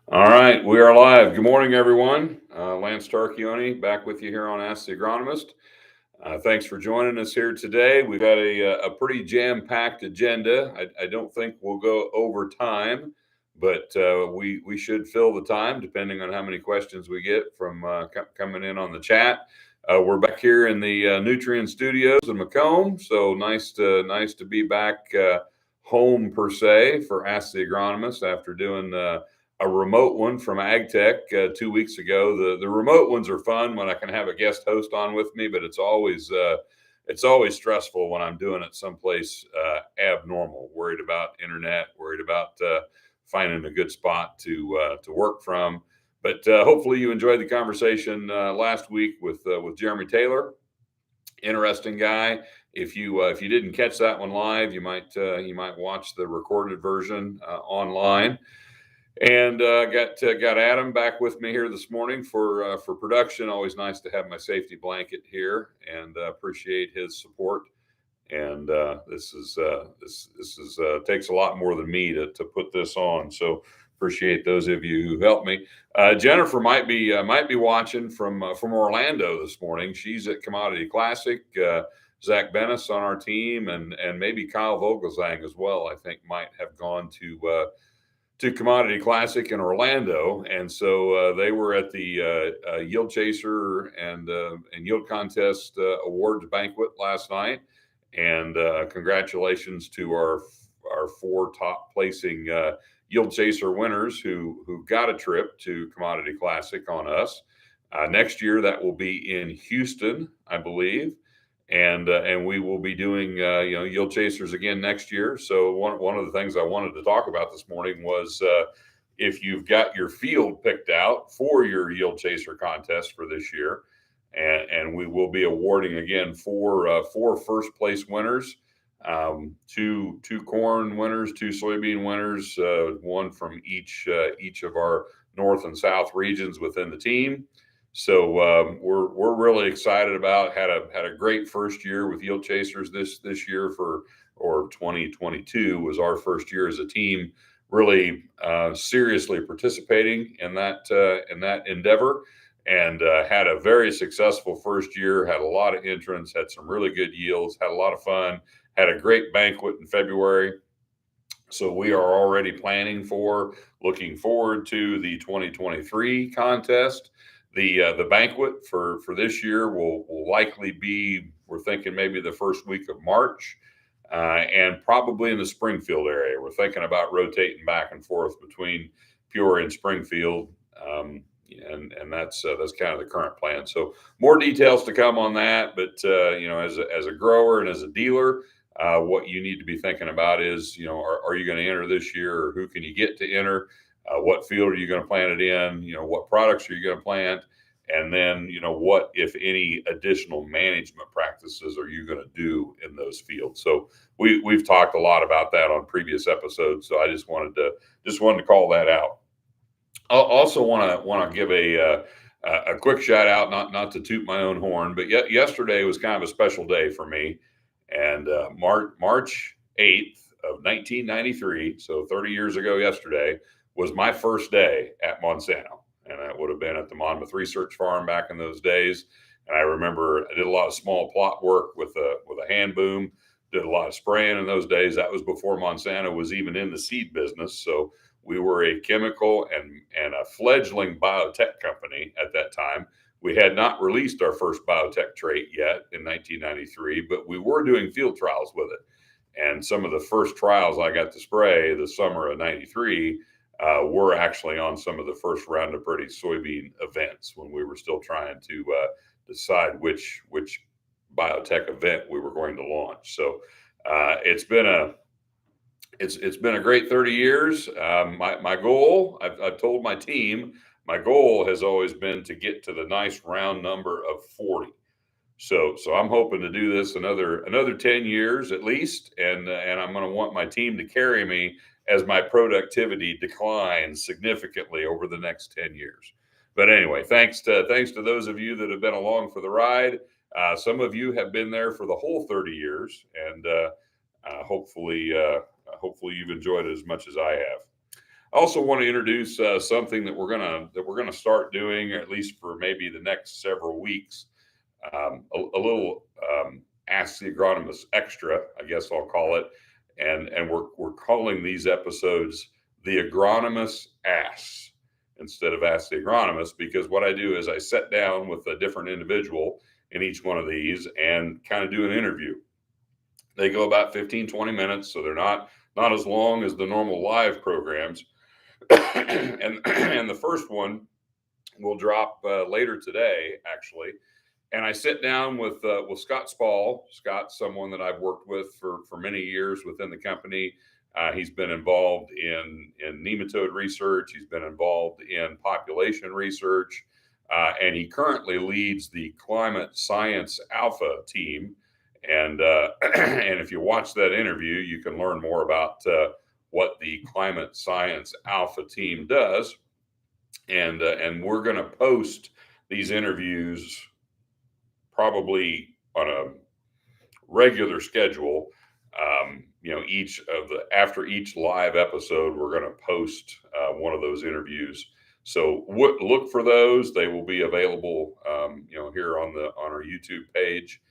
All right, we are live. Good morning, everyone. Lance Tarchioni back with you here on Ask the Agronomist. Thanks for joining us here today. We've got a pretty jam-packed agenda. I don't think we'll go over time, but we should fill the time depending on how many questions we get from coming in on the chat. We're back here in the Nutrient Studios in Macomb, so nice to be back home per se for Ask the Agronomist after doing a remote one from AgTech 2 weeks ago. The remote ones are fun when I can have a guest host on with me, but it's always stressful when I'm doing it someplace abnormal. Worried about internet, worried about finding a good spot to work from. But hopefully you enjoyed the conversation last week with Jeremy Taylor. Interesting guy. If you didn't catch that one live, you might watch the recorded version online. And got Adam back with me here this morning for production. Always nice to have my safety blanket here, and appreciate his support. And this is takes a lot more than me to put this on. So appreciate those of you who helped me. Jennifer might be watching from Orlando this morning. She's at Commodity Classic. Zach Bennis on our team, and maybe Kyle Vogelsang as well. I think might have gone to Commodity Classic in Orlando, and so they were at the Yield Chaser and Yield Contest Awards banquet last night. And congratulations to our four top placing Yield Chaser winners who got a trip to Commodity Classic on us. Next year that will be in Houston, I believe. And we will be doing Yield Chasers again next year. So one of the things I wanted to talk about this morning was if you've got your field picked out for your Yield Chaser contest for this year, and we will be awarding again four first place winners, two corn winners, two soybean winners, one from each of our north and south regions within the team. So we're really excited about had a great first year with Yield Chasers this year or 2022 was our first year as a team, really seriously participating in that endeavor, and had a very successful first year. Had a lot of entrants, had some really good yields, had a lot of fun, had a great banquet in February. So we are already looking forward to the 2023 contest. The banquet for this year will likely be, we're thinking maybe the first week of March, and probably in the Springfield area. We're thinking about rotating back and forth between Peoria and Springfield, and that's kind of the current plan. So more details to come on that. But as a grower and as a dealer, what you need to be thinking about is, are you going to enter this year, or who can you get to enter? What field are you going to plant it in? What products are you going to plant? And then, what, if any, additional management practices are you going to do in those fields? So we've talked a lot about that on previous episodes. So I just wanted to call that out. I also want to give a quick shout out, not to toot my own horn, but yesterday was kind of a special day for me. And March 8th of 1993, so 30 years ago yesterday, was my first day at Monsanto. And that would have been at the Monmouth Research Farm back in those days. And I remember I did a lot of small plot work with a hand boom, did a lot of spraying in those days. That was before Monsanto was even in the seed business. So we were a chemical and a fledgling biotech company at that time. We had not released our first biotech trait yet in 1993, but we were doing field trials with it. And some of the first trials I got to spray the summer of 93 were actually on some of the first Roundup Ready soybean events when we were still trying to decide which biotech event we were going to launch. So it's been a great 30 years. My goal, I've told my team, my goal has always been to get to the nice round number of 40. So I'm hoping to do this another 10 years at least, and I'm going to want my team to carry me as my productivity declines significantly over the next 10 years. But anyway, thanks to those of you that have been along for the ride. Some of you have been there for the whole 30 years, and hopefully you've enjoyed it as much as I have. I also want to introduce something that we're gonna start doing, at least for maybe the next several weeks. A little Ask the Agronomist extra, I guess I'll call it, and we're calling these episodes the Agronomist Asks instead of Ask the Agronomist, because what I do is I sit down with a different individual in each one of these and kind of do an interview. They go about 15-20 minutes, so they're not as long as the normal live programs. And the first one will drop later today, actually. And I sit down with Scott Spall. Scott's someone that I've worked with for many years within the company. He's been involved in nematode research. He's been involved in population research, and he currently leads the Climate Science Alpha team. And and if you watch that interview, you can learn more about what the Climate Science Alpha team does. And we're going to post these interviews probably on a regular schedule. After each live episode, we're going to post one of those interviews. So look for those. They will be available, here on our YouTube page,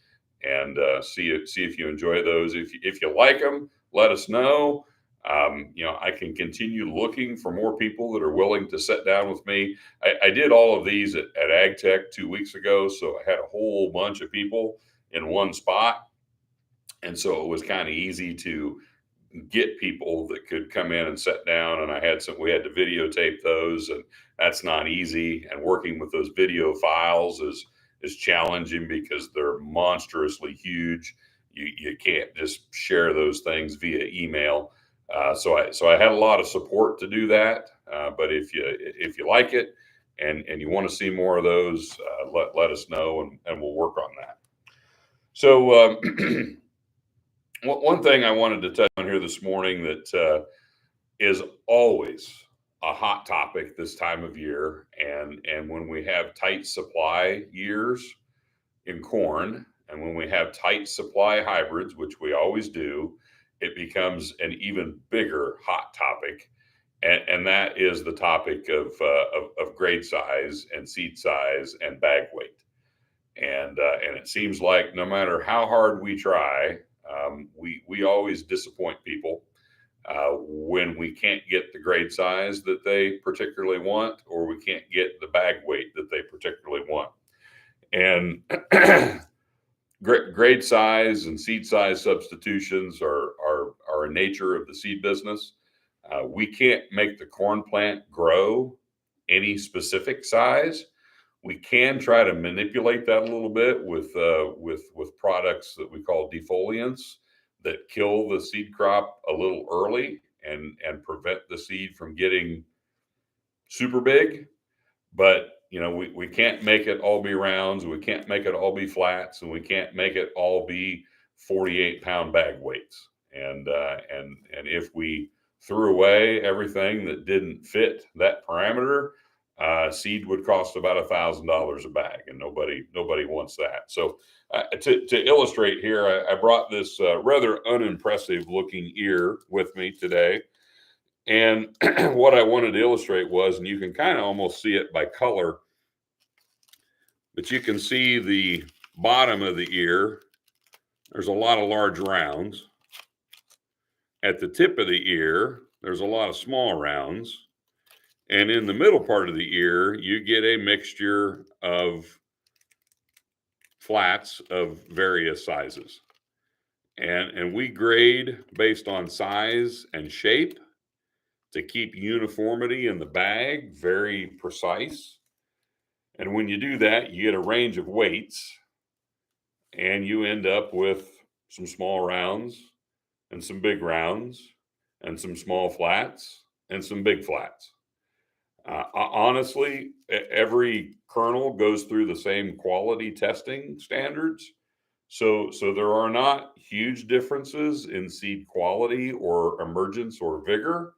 and see if you enjoy those. If you like them, let us know. I can continue looking for more people that are willing to sit down with me. I did all of these at AgTech 2 weeks ago, so I had a whole bunch of people in one spot, and so it was kind of easy to get people that could come in and sit down. And we had to videotape those, and that's not easy. And working with those video files is challenging because they're monstrously huge. You can't just share those things via email. So I had a lot of support to do that. But if you like it and you want to see more of those, let us know, and we'll work on that. So one thing I wanted to touch on here this morning that is always a hot topic this time of year, and when we have tight supply years in corn, and when we have tight supply hybrids, which we always do, it becomes an even bigger hot topic, and that is the topic of grade size and seed size and bag weight. And it seems like no matter how hard we try, we always disappoint people when we can't get the grade size that they particularly want, or we can't get the bag weight that they particularly want. And grade size and seed size substitutions are a nature of the seed business. We can't make the corn plant grow any specific size. We can try to manipulate that a little bit with products that we call defoliants that kill the seed crop a little early and prevent the seed from getting super big. But we can't make it all be rounds, we can't make it all be flats, and we can't make it all be 48-pound bag weights. And if we threw away everything that didn't fit that parameter, seed would cost about $1,000 a bag, and nobody wants that. So to illustrate here, I brought this rather unimpressive looking ear with me today. And what I wanted to illustrate was, and you can kind of almost see it by color, but you can see the bottom of the ear. There's a lot of large rounds. At the tip of the ear, there's a lot of small rounds. And in the middle part of the ear, you get a mixture of flats of various sizes. And we grade based on size and shape to keep uniformity in the bag very precise. And when you do that, you get a range of weights, and you end up with some small rounds and some big rounds and some small flats and some big flats. Honestly, every kernel goes through the same quality testing standards. So there are not huge differences in seed quality or emergence or vigor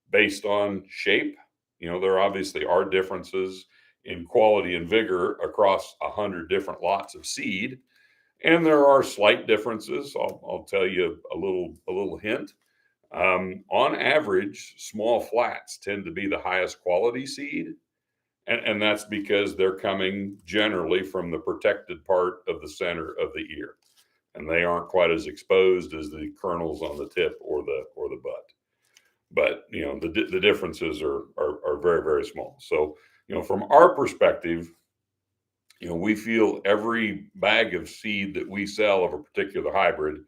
based on shape. There obviously are differences in quality and vigor across 100 different lots of seed, and there are slight differences. I'll tell you a little hint. On average, small flats tend to be the highest quality seed. And that's because they're coming generally from the protected part of the center of the ear. And they aren't quite as exposed as the kernels on the tip or the bud. But the differences are very, very small. So from our perspective, we feel every bag of seed that we sell of a particular hybrid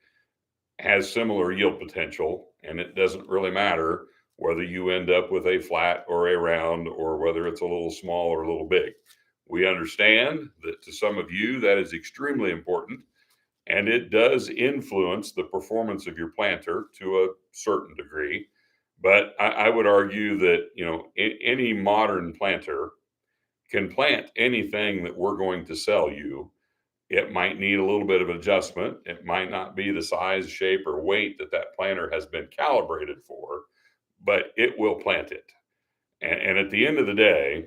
has similar yield potential, and it doesn't really matter whether you end up with a flat or a round or whether it's a little small or a little big. We understand that to some of you that is extremely important, and it does influence the performance of your planter to a certain degree. But I would argue that any modern planter can plant anything that we're going to sell you. It might need a little bit of adjustment. It might not be the size, shape, or weight that planter has been calibrated for, but it will plant it. And at the end of the day,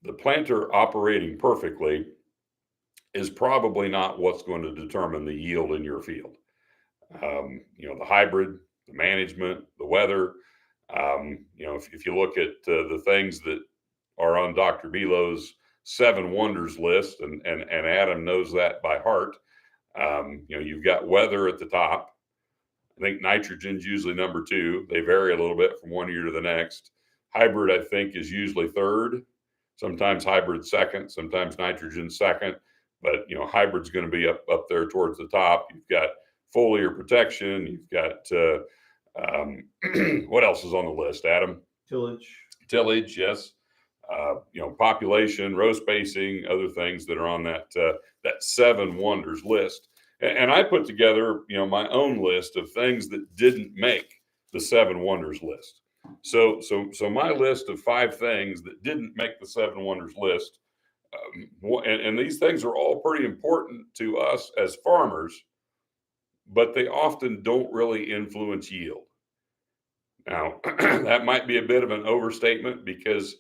the planter operating perfectly is probably not what's going to determine the yield in your field. The hybrid, the management, the weather. If you look at the things that are on Dr. Belo's 7 wonders list, and Adam knows that by heart. You've got weather at the top. I think nitrogen's usually number 2. They vary a little bit from one year to the next. Hybrid, I think, is usually 3rd. Sometimes hybrid second, sometimes nitrogen second. But hybrid's going to be up there towards the top. You've got foliar protection. You've got what else is on the list, Adam? Tillage, yes. Population, row spacing, other things that are on that 7 wonders list. And I put together, my own list of things that didn't make the 7 wonders list. So my list of 5 things that didn't make the 7 wonders list, and these things are all pretty important to us as farmers, but they often don't really influence yield. Now, that might be a bit of an overstatement because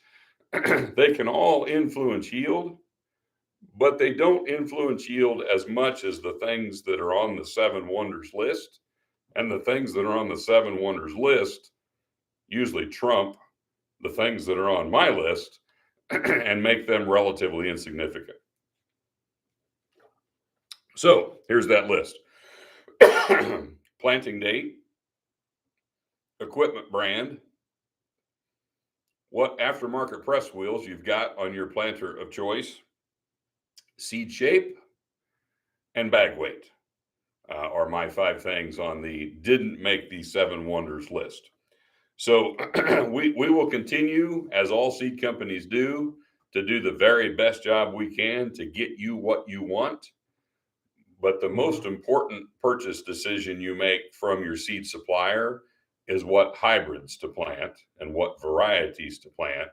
they can all influence yield, but they don't influence yield as much as the things that are on the 7 wonders list. And the things that are on the 7 wonders list usually trump the things that are on my list and make them relatively insignificant. So here's that list. Planting date, equipment brand, what aftermarket press wheels you've got on your planter of choice, seed shape, and bag weight are my 5 things on the didn't make the 7 wonders list. So we will continue, as all seed companies do the very best job we can to get you what you want. But the most important purchase decision you make from your seed supplier is what hybrids to plant and what varieties to plant.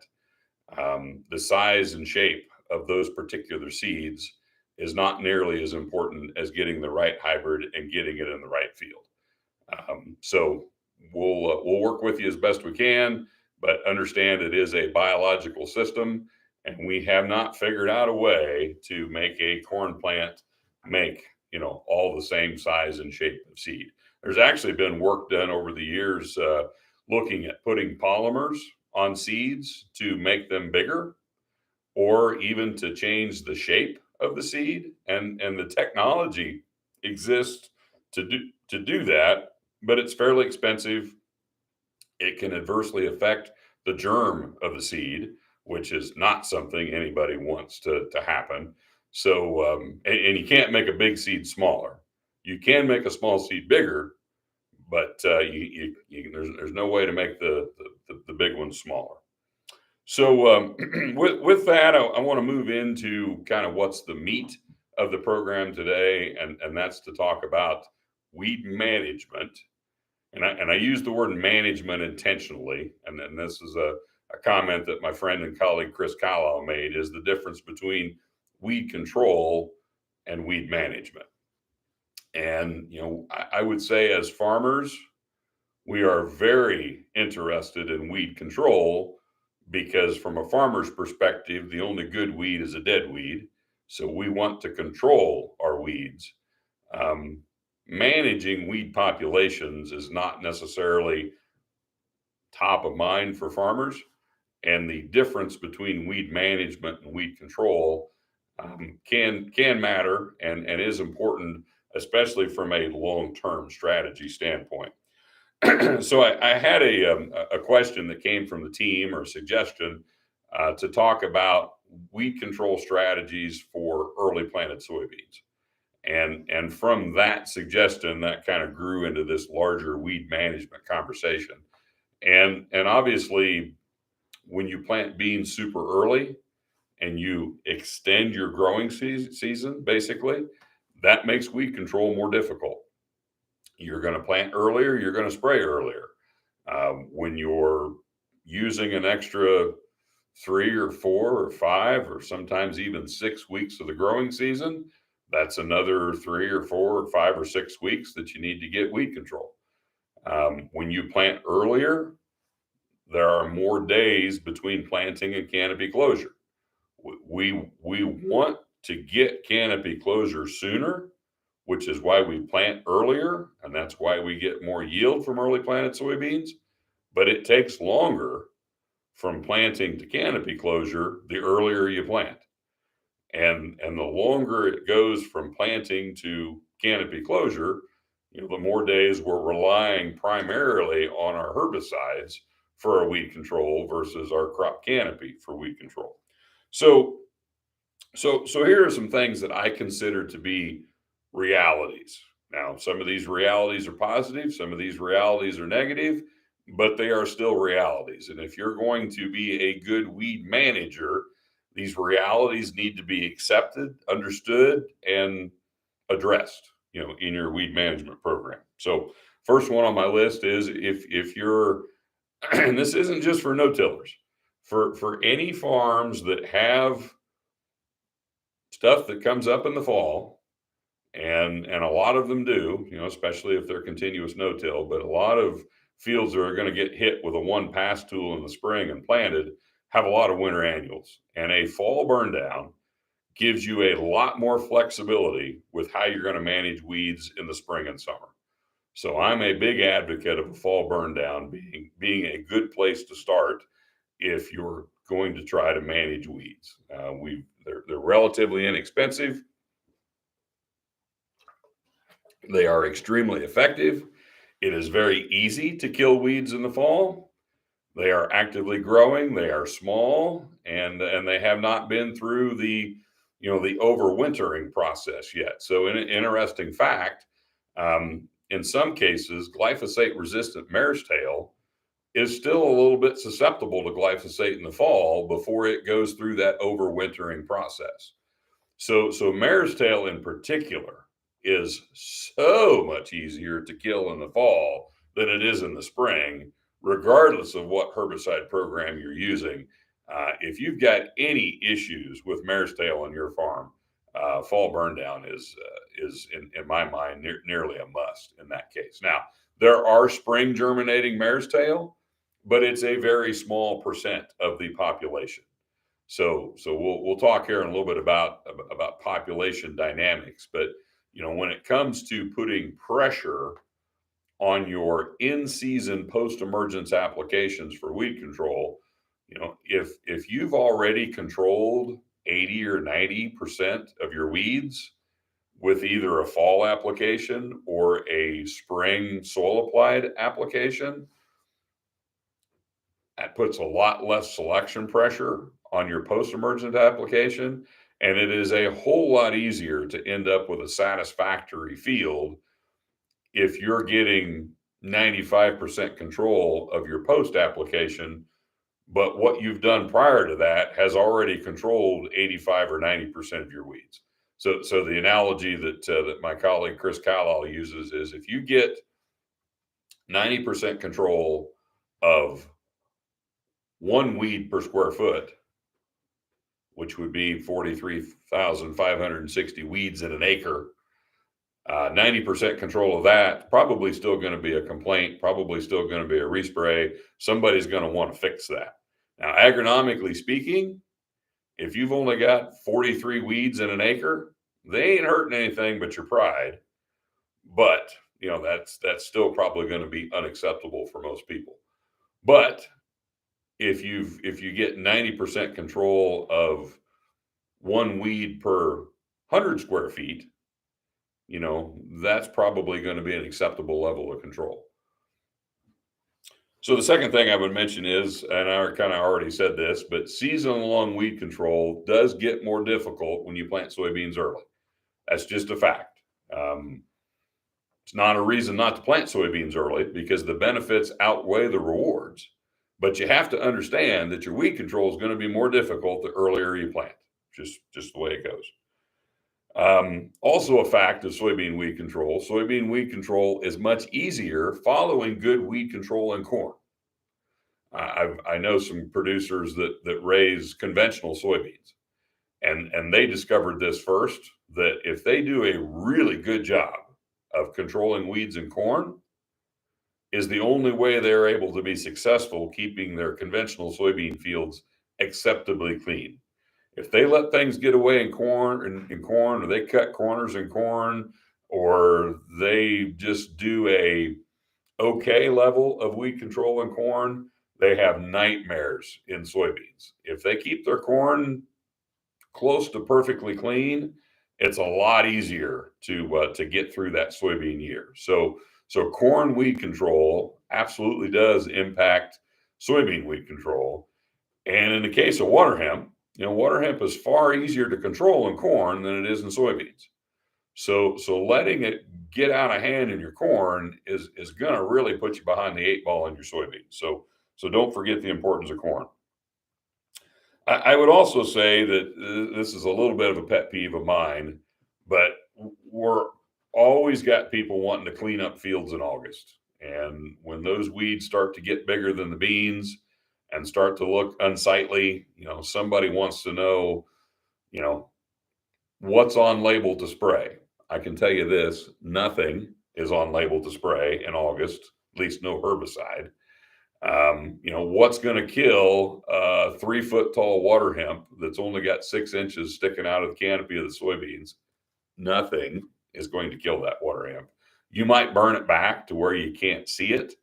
The size and shape of those particular seeds is not nearly as important as getting the right hybrid and getting it in the right field. So we'll work with you as best we can, but understand it is a biological system, and we have not figured out a way to make a corn plant make all the same size and shape of seed. There's actually been work done over the years looking at putting polymers on seeds to make them bigger, or even to change the shape of the seed, and the technology exists to do that, but it's fairly expensive. It can adversely affect the germ of the seed, which is not something anybody wants to happen. So and you can't make a big seed smaller. You can make a small seed bigger, but there's no way to make the big one smaller. So with that, I want to move into kind of what's the meat of the program today, and that's to talk about weed management. And I use the word management intentionally, and then this is a comment that my friend and colleague Chris Carlisle made, is the difference between weed control and weed management. And I would say as farmers, we are very interested in weed control, because from a farmer's perspective, the only good weed is a dead weed. So we want to control our weeds. managing weed populations is not necessarily top of mind for farmers. And the difference between weed management and weed control can matter and is important, especially from a long-term strategy standpoint. So I had a question that came from the team, or a suggestion, to talk about weed control strategies for early planted soybeans. And from that suggestion, that kind of grew into this larger weed management conversation. And obviously, when you plant beans super early and you extend your growing season, basically, that makes weed control more difficult. You're going to plant earlier, you're going to spray earlier. When you're using an extra 3 or 4 or 5 or sometimes even 6 weeks of the growing season, that's another 3 or 4 or 5 or 6 weeks that you need to get weed control. When you plant earlier, there are more days between planting and canopy closure. We want to get canopy closure sooner, which is why we plant earlier, and that's why we get more yield from early planted soybeans. But it takes longer from planting to canopy closure the earlier you plant. And the longer it goes from planting to canopy closure, the more days we're relying primarily on our herbicides for our weed control versus our crop canopy for weed control. So here are some things that I consider to be realities. Now, some of these realities are positive, some of these realities are negative, but they are still realities. And if you're going to be a good weed manager, these realities need to be accepted, understood, and addressed, in your weed management program. So, first one on my list is if you're, and this isn't just for no-tillers, for any farms that have stuff that comes up in the fall, and a lot of them do, especially if they're continuous no-till, but a lot of fields that are going to get hit with a one pass tool in the spring and planted have a lot of winter annuals, and a fall burn down gives you a lot more flexibility with how you're going to manage weeds in the spring and summer. So I'm a big advocate of a fall burn down being a good place to start if you're going to try to manage weeds. They're relatively inexpensive. They are extremely effective. It is very easy to kill weeds in the fall. They are actively growing. They are small, and they have not been through the overwintering process yet. So, an interesting fact: in some cases, glyphosate-resistant mare's tail is still a little bit susceptible to glyphosate in the fall before it goes through that overwintering process. So mare's tail in particular is so much easier to kill in the fall than it is in the spring, regardless of what herbicide program you're using. If you've got any issues with mare's tail on your farm, fall burn down is in my mind nearly a must in that case. Now, there are spring germinating mare's tail, but it's a very small percent of the population. So we'll talk here in a little bit about population dynamics, but when it comes to putting pressure on your in-season post-emergence applications for weed control, if you've already controlled 80 or 90% of your weeds with either a fall application or a spring soil applied application, that puts a lot less selection pressure on your post-emergent application, and it is a whole lot easier to end up with a satisfactory field if you're getting 95% control of your post application, but what you've done prior to that has already controlled 85 or 90% of your weeds. So the analogy that my colleague Chris Callowell uses is if you get 90% control of one weed per square foot, which would be 43,560 weeds in an acre, 90% control of that, probably still going to be a complaint, probably still going to be a respray. Somebody's going to want to fix that. Now, agronomically speaking, if you've only got 43 weeds in an acre, they ain't hurting anything but your pride. but that's still probably going to be unacceptable for most people. But if you get 90% control of one weed per 100 square feet, that's probably going to be an acceptable level of control. So the second thing I would mention is, and I kind of already said this, but season-long weed control does get more difficult when you plant soybeans early. That's just a fact. It's not a reason not to plant soybeans early because the benefits outweigh the rewards. But you have to understand that your weed control is going to be more difficult the earlier you plant. Just the way it goes. Also a fact of soybean weed control is much easier following good weed control in corn. I know some producers that raise conventional soybeans, and they discovered this first, that if they do a really good job of controlling weeds in corn, is the only way they're able to be successful keeping their conventional soybean fields acceptably clean. If they let things get away in corn, or they cut corners in corn, or they just do a okay level of weed control in corn, they have nightmares in soybeans. If they keep their corn close to perfectly clean, it's a lot easier to get through that soybean year. So corn weed control absolutely does impact soybean weed control. And in the case of water hemp, water hemp is far easier to control in corn than it is in soybeans. So letting it get out of hand in your corn is going to really put you behind the 8 ball in your soybeans. So don't forget the importance of corn. I would also say that this is a little bit of a pet peeve of mine, but we're always got people wanting to clean up fields in August. And when those weeds start to get bigger than the beans and start to look unsightly, somebody wants to know, what's on label to spray. I can tell you this, nothing is on label to spray in August, at least no herbicide. What's going to kill a 3-foot tall water hemp that's only got 6 inches sticking out of the canopy of the soybeans? Nothing is going to kill that water hemp. You might burn it back to where you can't see it.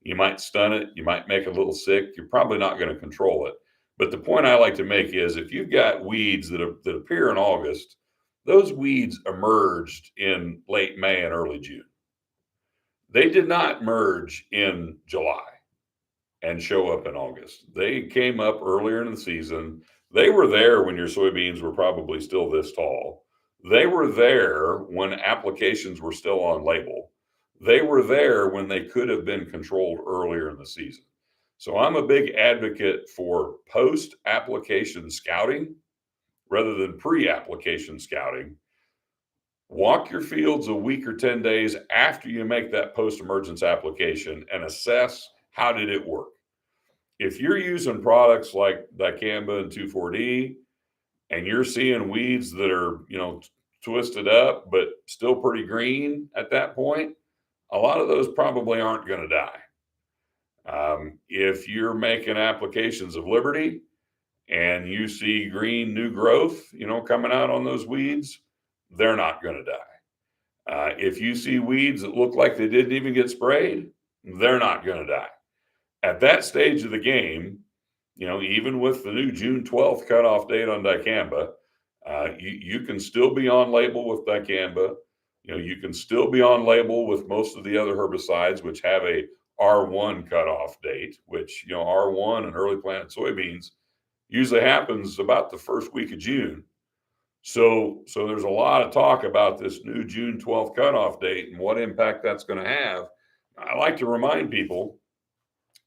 You might stun it. You might make it a little sick. You're probably not going to control it. But the point I like to make is if you've got weeds that appear in August, those weeds emerged in late May and early June. They did not merge in July and show up in August. They came up earlier in the season. They were there when your soybeans were probably still this tall. They were there when applications were still on label. They were there when they could have been controlled earlier in the season. So I'm a big advocate for post-application scouting rather than pre-application scouting. Walk your fields a week or 10 days after you make that post-emergence application and assess how did it work. If you're using products like dicamba and 2,4-D and you're seeing weeds that are, twisted up but still pretty green at that point, a lot of those probably aren't going to die. If you're making applications of Liberty and you see green new growth, coming out on those weeds, they're not going to die. If you see weeds that look like they didn't even get sprayed, they're not going to die. At that stage of the game, even with the new June 12th cutoff date on dicamba, you can still be on label with dicamba. You can still be on label with most of the other herbicides, which have a R1 cutoff date, which, R1 and early planted soybeans usually happens about the first week of June. So there's a lot of talk about this new June 12th cutoff date and what impact that's going to have. I like to remind people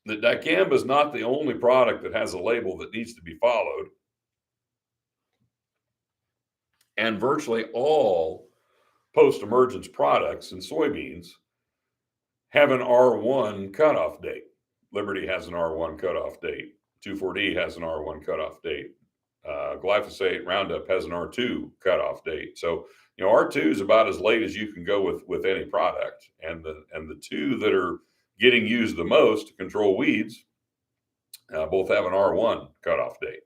that dicamba is not the only product that has a label that needs to be followed. And virtually all post-emergence products in soybeans have an R1 cutoff date. Liberty has an R1 cutoff date. 2,4-D has an R1 cutoff date. Glyphosate, Roundup has an R2 cutoff date. So, R2 is about as late as you can go with any product. And the two that are getting used the most to control weeds both have an R1 cutoff date.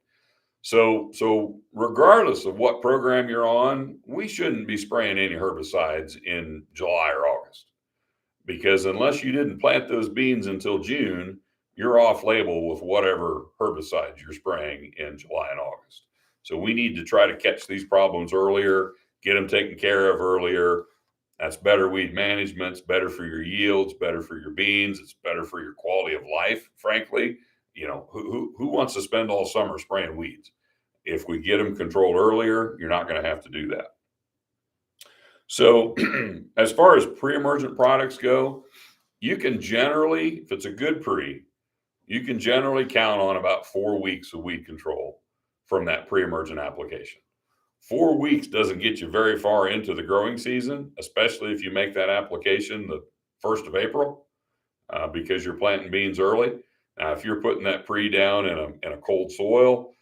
So regardless of what program you're on, we shouldn't be spraying any herbicides in July or August, because unless you didn't plant those beans until June, you're off label with whatever herbicides you're spraying in July and August. So we need to try to catch these problems earlier, get them taken care of earlier. That's better weed management. It's better for your yields, better for your beans. It's better for your quality of life, frankly. Who wants to spend all summer spraying weeds? If we get them controlled earlier, you're not going to have to do that. So as far as pre-emergent products go, you can generally, if it's a good pre, you can generally count on about 4 weeks of weed control from that pre-emergent application. 4 weeks doesn't get you very far into the growing season, especially if you make that application the 1st of April, because you're planting beans early. Now, if you're putting that pre down in a cold soil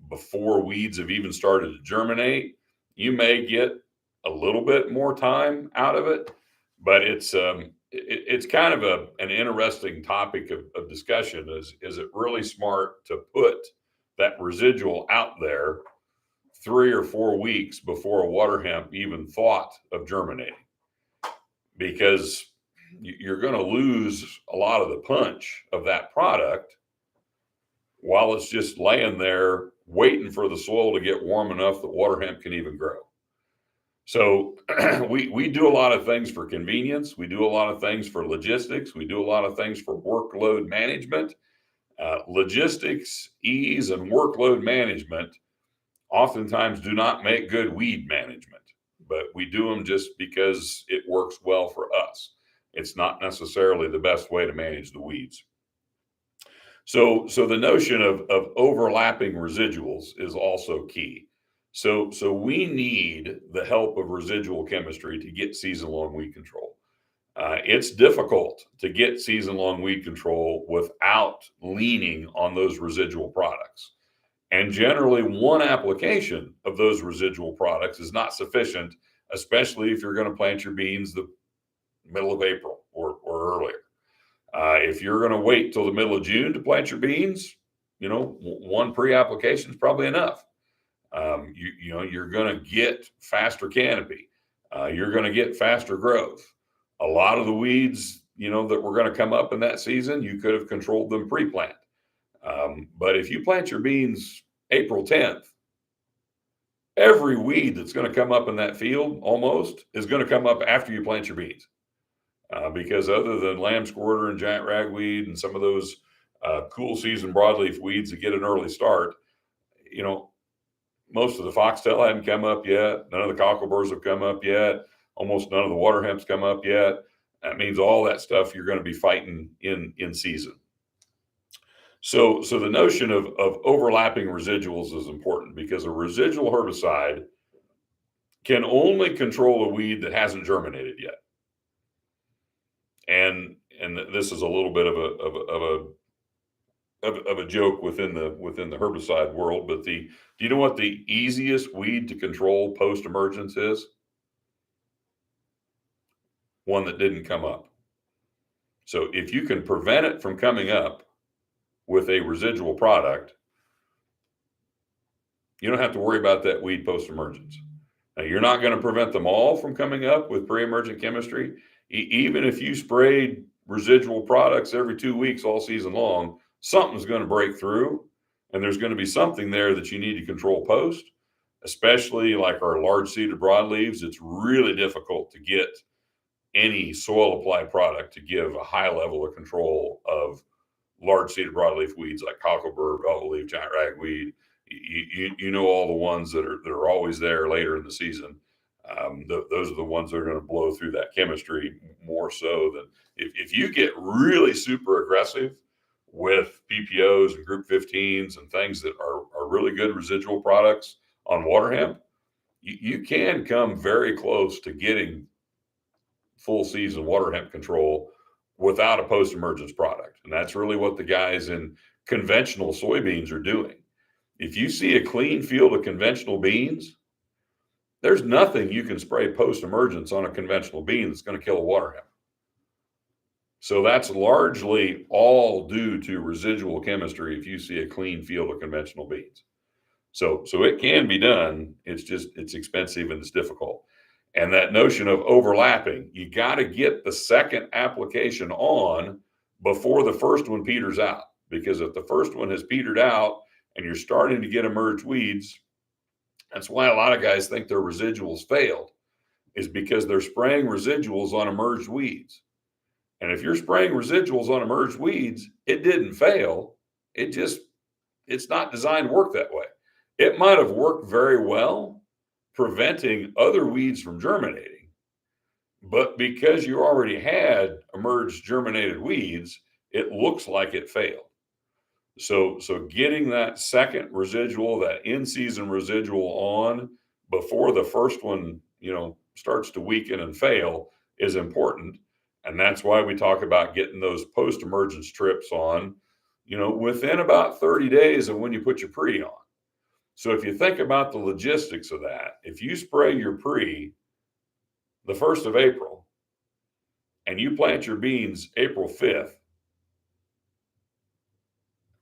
before weeds have even started to germinate, you may get a little bit more time out of it, but it's kind of an interesting topic of discussion. Is it really smart to put that residual out there 3 or 4 weeks before a water hemp even thought of germinating? Because you're going to lose a lot of the punch of that product while it's just laying there waiting for the soil to get warm enough that water hemp can even grow. So we do a lot of things for convenience. We do a lot of things for logistics. We do a lot of things for workload management. Logistics, ease, and workload management oftentimes do not make good weed management, but we do them just because it works well for us. It's not necessarily the best way to manage the weeds. So the notion of overlapping residuals is also key. So we need the help of residual chemistry to get season-long weed control. It's difficult to get season-long weed control without leaning on those residual products. And generally, one application of those residual products is not sufficient, especially if you're going to plant your beans the middle of April or earlier. If you're going to wait till the middle of June to plant your beans, one pre-application is probably enough. You're going to get faster canopy. You're going to get faster growth. A lot of the weeds, that were going to come up in that season, you could have controlled them pre-plant. But if you plant your beans April 10th, every weed that's going to come up in that field almost is going to come up after you plant your beans. Because other than lamb's quarter and giant ragweed and some of those cool season broadleaf weeds that get an early start, most of the foxtail hadn't come up yet. None of the cockleburs have come up yet. Almost none of the water hemps come up yet. That means all that stuff you're going to be fighting in season. So the notion of overlapping residuals is important, because a residual herbicide can only control a weed that hasn't germinated yet. And this is a little bit of a joke within the herbicide world, but do you know what the easiest weed to control post emergence is? One that didn't come up. So if you can prevent it from coming up with a residual product, you don't have to worry about that weed post emergence. Now, you're not going to prevent them all from coming up with pre-emergent chemistry. Even if you sprayed residual products every 2 weeks all season long, something's going to break through, and there's going to be something there that you need to control post, especially like our large seeded broadleaves. It's really difficult to get any soil applied product to give a high level of control of large seeded broadleaf weeds like cocklebur, velvet leaf, giant ragweed. You know, all the ones that are always there later in the season. Those are the ones that are going to blow through that chemistry more so than if you get really super aggressive with PPOs and group 15s and things that are really good residual products on water hemp. You can come very close to getting full season water hemp control without a post emergence product. And that's really what the guys in conventional soybeans are doing. If you see a clean field of conventional beans, there's nothing you can spray post emergence on a conventional bean that's going to kill a water hemp. So that's largely all due to residual chemistry if you see a clean field of conventional beans. So it can be done. It's expensive and it's difficult. And that notion of overlapping, you got to get the second application on before the first one peters out. Because if the first one has petered out and you're starting to get emerged weeds, that's why a lot of guys think their residuals failed, is because they're spraying residuals on emerged weeds. And if you're spraying residuals on emerged weeds, it didn't fail. It's not designed to work that way. It might have worked very well preventing other weeds from germinating, but because you already had emerged germinated weeds, it looks like it failed. So getting that second residual, that in-season residual on before the first one, starts to weaken and fail is important. And that's why we talk about getting those post-emergence trips on, within about 30 days of when you put your pre on. So if you think about the logistics of that, if you spray your pre the 1st of April and you plant your beans April 5th,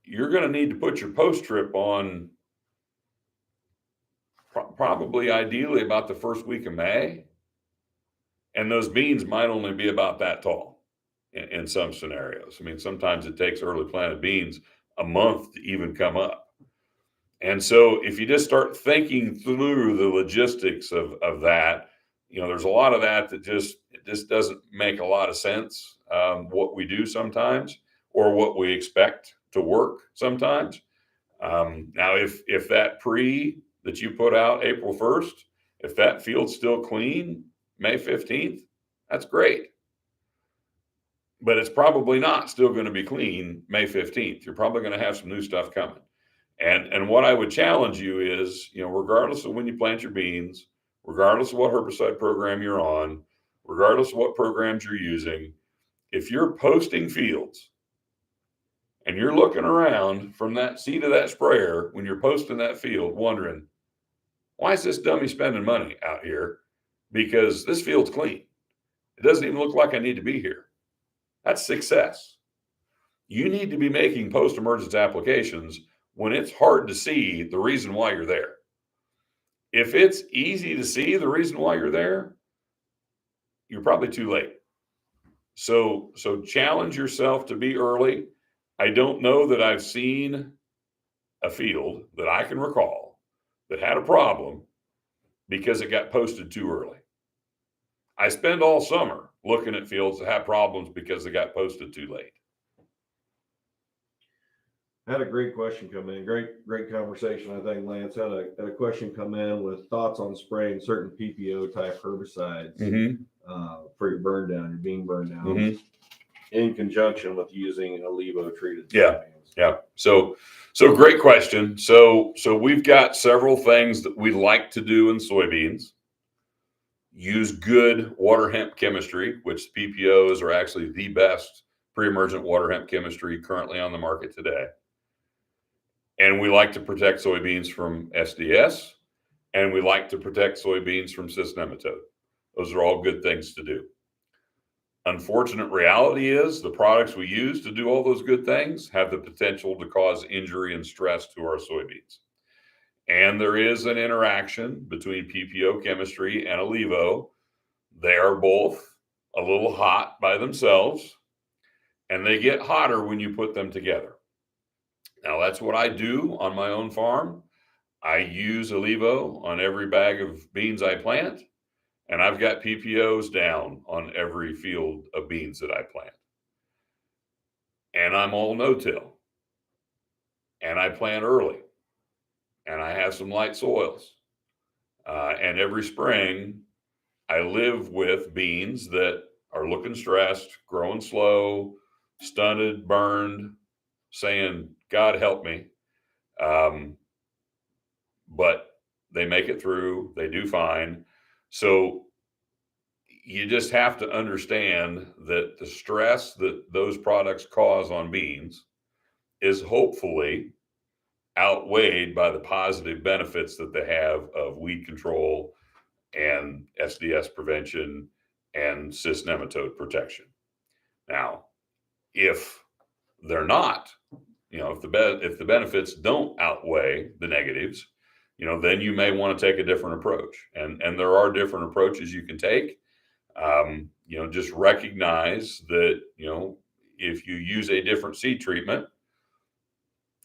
you're going to need to put your post trip on probably ideally about the first week of May. And those beans might only be about that tall in some scenarios. I mean, sometimes it takes early planted beans a month to even come up. And so if you just start thinking through the logistics of that, there's a lot of that just doesn't make a lot of sense, what we do sometimes or what we expect to work sometimes. Now, if that pre that you put out April 1st, if that field's still clean May 15th, that's great. But it's probably not still going to be clean May 15th. You're probably going to have some new stuff coming. And what I would challenge you is, regardless of when you plant your beans, regardless of what herbicide program you're on, regardless of what programs you're using, if you're posting fields and you're looking around from that seat of that sprayer when you're posting that field wondering, why is this dummy spending money out here? Because this field's clean. It doesn't even look like I need to be here. That's success. You need to be making post-emergence applications when it's hard to see the reason why you're there. If it's easy to see the reason why you're there, you're probably too late. So challenge yourself to be early. I don't know that I've seen a field that I can recall that had a problem because it got posted too early. I spend all summer looking at fields that have problems because they got posted too late. Had a great question come in. Great conversation. I think Lance had a question come in with thoughts on spraying certain PPO type herbicides for your burn down, your bean burn down, in conjunction with using Ep5 treated soybeans. Yeah. So great question. So we've got several things that we like to do in soybeans. Use good water hemp chemistry, which PPOs are actually the best pre-emergent water hemp chemistry currently on the market today. And we like to protect soybeans from SDS, and we like to protect soybeans from cyst nematode. Those are all good things to do. Unfortunate reality is the products we use to do all those good things have the potential to cause injury and stress to our soybeans. And there is an interaction between PPO chemistry and Ep5. They are both a little hot by themselves, and they get hotter when you put them together. Now, that's what I do on my own farm. I use Ep5 on every bag of beans I plant, and I've got PPOs down on every field of beans that I plant. And I'm all no-till. And I plant early. And I have some light soils. And every spring, I live with beans that are looking stressed, growing slow, stunted, burned, saying, God help me. But they make it through. They do fine. So you just have to understand that the stress that those products cause on beans is hopefully outweighed by the positive benefits that they have of weed control and SDS prevention and cyst nematode protection. Now, if they're not, if the benefits don't outweigh the negatives, then you may want to take a different approach. And there are different approaches you can take. Just recognize that, if you use a different seed treatment,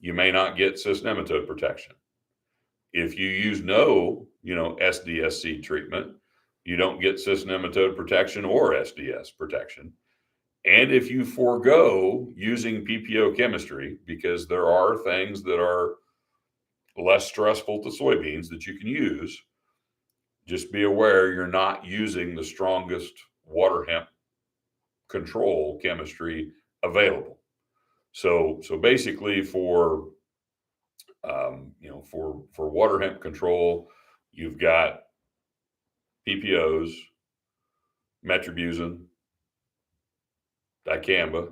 you may not get cyst nematode protection. If you use no, SDS seed treatment, you don't get cyst nematode protection or SDS protection. And if you forego using PPO chemistry, because there are things that are less stressful to soybeans that you can use, just be aware you're not using the strongest water hemp control chemistry available. So basically for water hemp control, you've got PPOs, metribuzin, dicamba,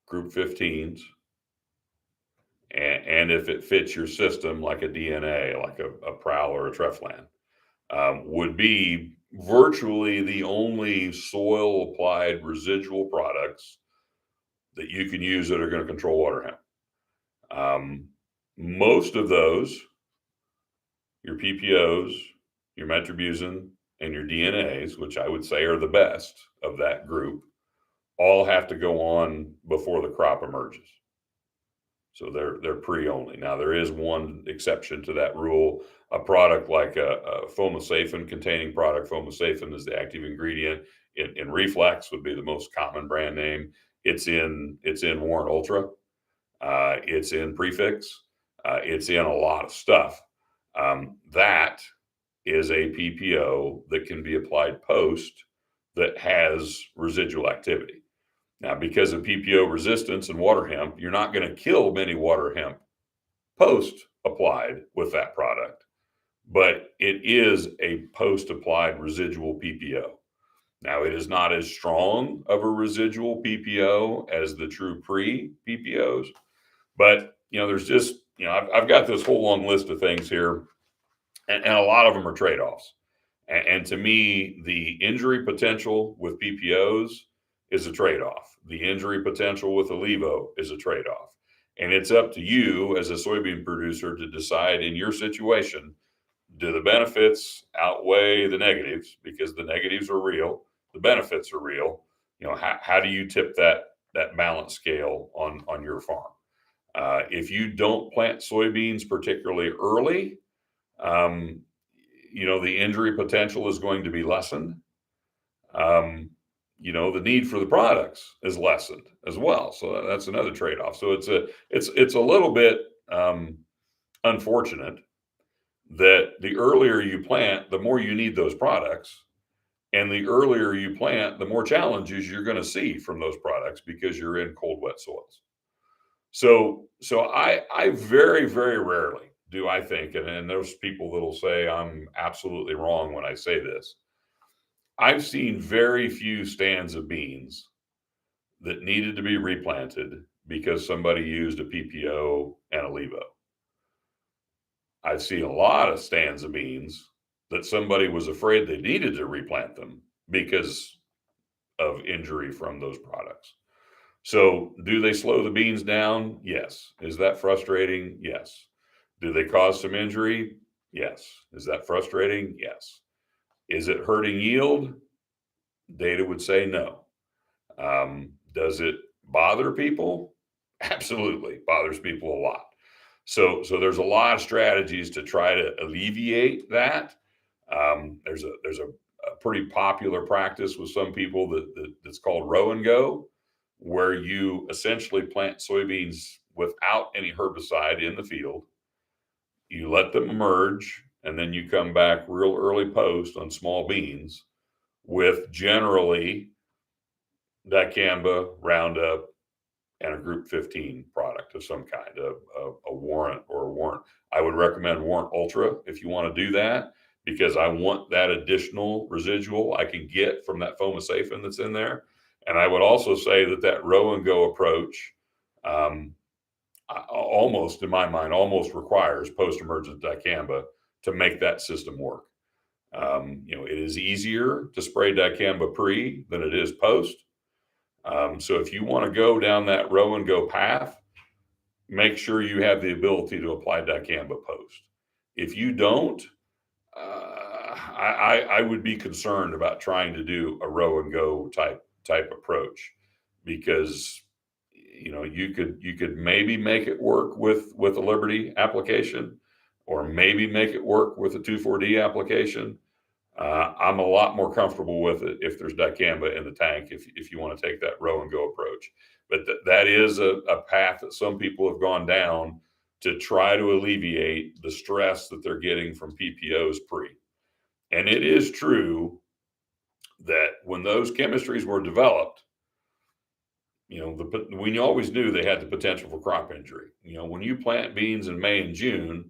group 15s, and if it fits your system, like a DNA, like a Prowl or a Treflan, would be virtually the only soil applied residual products that you can use that are going to control water hemp. Most of those, your PPOs, your metribuzin, and your DNAs, which I would say are the best of that group, all have to go on before the crop emerges. So they're pre-only. Now there is one exception to that rule. A product like a fomosafen containing product, fomosafen is the active ingredient in Reflex, would be the most common brand name. It's in Warrant Ultra. It's in Prefix. It's in a lot of stuff. That is a PPO that can be applied post that has residual activity. Now, because of PPO resistance and water hemp, you're not going to kill many water hemp post applied with that product, but it is a post applied residual PPO. Now, it is not as strong of a residual PPO as the true pre PPOs, but there's just, I've got this whole long list of things here, and a lot of them are trade offs. And to me, the injury potential with PPOs is a trade-off. The injury potential with Alivo is a trade-off. And it's up to you as a soybean producer to decide in your situation, do the benefits outweigh the negatives? Because the negatives are real, the benefits are real. How do you tip that balance scale on your farm? If you don't plant soybeans particularly early, the injury potential is going to be lessened. The need for the products is lessened as well. So that's another trade-off. So it's a little bit unfortunate that the earlier you plant, the more you need those products. And the earlier you plant, the more challenges you're going to see from those products because you're in cold, wet soils. So I very, very rarely do I think, and there's people that'll say I'm absolutely wrong when I say this. I've seen very few stands of beans that needed to be replanted because somebody used a PPO and a Levo. I've seen a lot of stands of beans that somebody was afraid they needed to replant them because of injury from those products. So do they slow the beans down? Yes. Is that frustrating? Yes. Do they cause some injury? Yes. Is that frustrating? Yes. Is it hurting yield? Data would say no. Does it bother people? Absolutely. Bothers people a lot. So there's a lot of strategies to try to alleviate that. There's a pretty popular practice with some people that's called row and go, where you essentially plant soybeans without any herbicide in the field. You let them emerge, and then you come back real early post on small beans with generally dicamba, Roundup, and a group 15 product of some kind, a Warrant or a Warrant. I would recommend Warrant Ultra if you want to do that, because I want that additional residual I can get from that fomosafen that's in there. And I would also say that row and go approach, almost in my mind, almost requires post-emergent dicamba to make that system work. It is easier to spray dicamba pre than it is post. So if you want to go down that row and go path, make sure you have the ability to apply dicamba post. If you don't, I would be concerned about trying to do a row and go type approach, because you could maybe make it work with a Liberty application, or maybe make it work with a 2,4-D application. I'm a lot more comfortable with it if there's dicamba in the tank, if you want to take that row and go approach. But that is a path that some people have gone down to try to alleviate the stress that they're getting from PPOs pre. And it is true that when those chemistries were developed, we always knew they had the potential for crop injury. When you plant beans in May and June,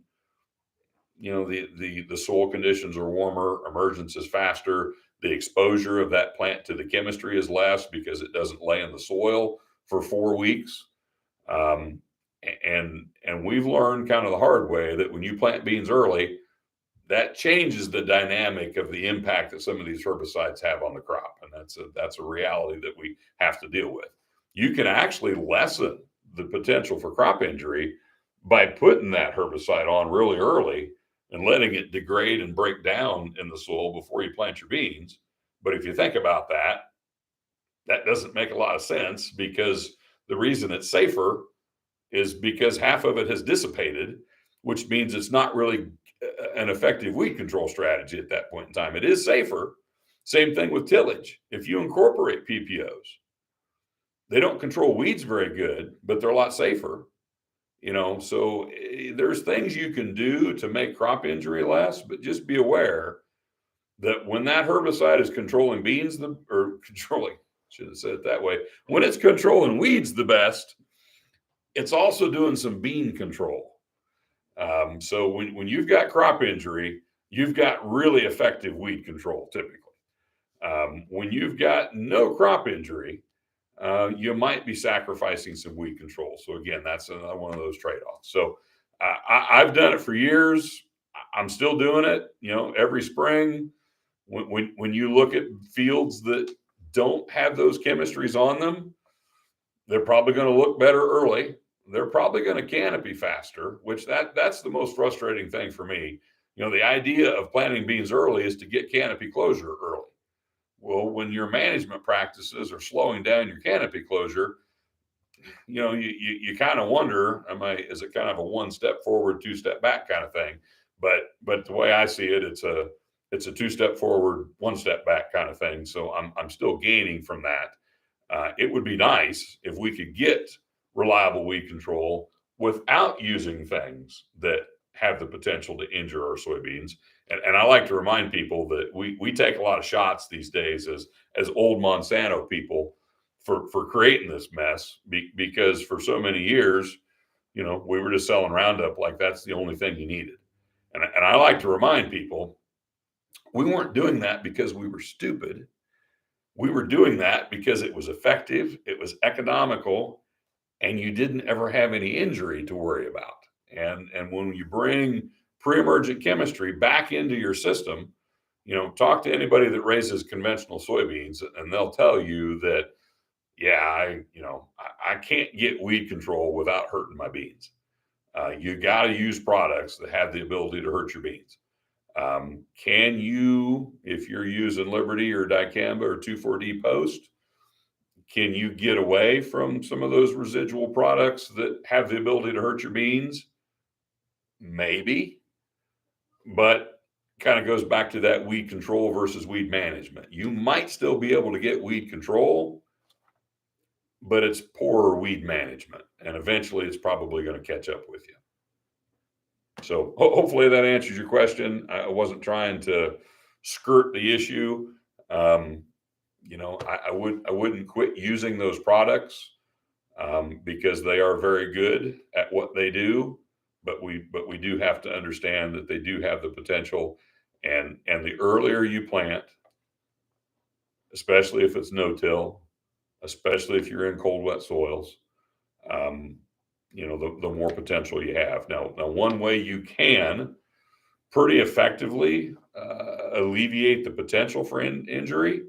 the soil conditions are warmer, emergence is faster, the exposure of that plant to the chemistry is less because it doesn't lay in the soil for 4 weeks. And we've learned kind of the hard way that when you plant beans early, that changes the dynamic of the impact that some of these herbicides have on the crop. And that's a reality that we have to deal with. You can actually lessen the potential for crop injury by putting that herbicide on really early and letting it degrade and break down in the soil before you plant your beans. But if you think about that, that doesn't make a lot of sense, because the reason it's safer is because half of it has dissipated, which means it's not really an effective weed control strategy at that point in time. It is safer. Same thing with tillage. If you incorporate PPOs, they don't control weeds very good, but they're a lot safer. So there's things you can do to make crop injury less, but just be aware that when that herbicide is controlling should have said it that way, when it's controlling weeds the best, it's also doing some bean control. So when you've got crop injury, you've got really effective weed control typically. When you've got no crop injury, you might be sacrificing some weed control. So again, that's another one of those trade-offs. So I've done it for years. I'm still doing it. Every spring, when you look at fields that don't have those chemistries on them, they're probably going to look better early. They're probably going to canopy faster, which that's the most frustrating thing for me. The idea of planting beans early is to get canopy closure early. Well, when your management practices are slowing down your canopy closure, you kind of wonder, is it kind of a 1 step forward, 2 step back kind of thing? But the way I see it, it's a 2 step forward, 1 step back kind of thing. So I'm still gaining from that. It would be nice if we could get reliable weed control without using things that have the potential to injure our soybeans. And I like to remind people that we take a lot of shots these days as old Monsanto people for creating this mess, because for so many years, we were just selling Roundup like that's the only thing you needed. And I like to remind people, we weren't doing that because we were stupid. We were doing that because it was effective, it was economical, and you didn't ever have any injury to worry about. And when you bring pre-emergent chemistry back into your system, talk to anybody that raises conventional soybeans, and they'll tell you that, yeah, I can't get weed control without hurting my beans. You got to use products that have the ability to hurt your beans. Can you, if you're using Liberty or dicamba or 2,4-D post, can you get away from some of those residual products that have the ability to hurt your beans? Maybe, but kind of goes back to that weed control versus weed management. You might still be able to get weed control, but it's poorer weed management, and eventually it's probably going to catch up with you. So hopefully that answers your question. I wasn't trying to skirt the issue. I wouldn't quit using those products because they are very good at what they do. But we do have to understand that they do have the potential, and the earlier you plant, especially if it's no-till, especially if you're in cold, wet soils, the more potential you have. Now, one way you can pretty effectively alleviate the potential for injury,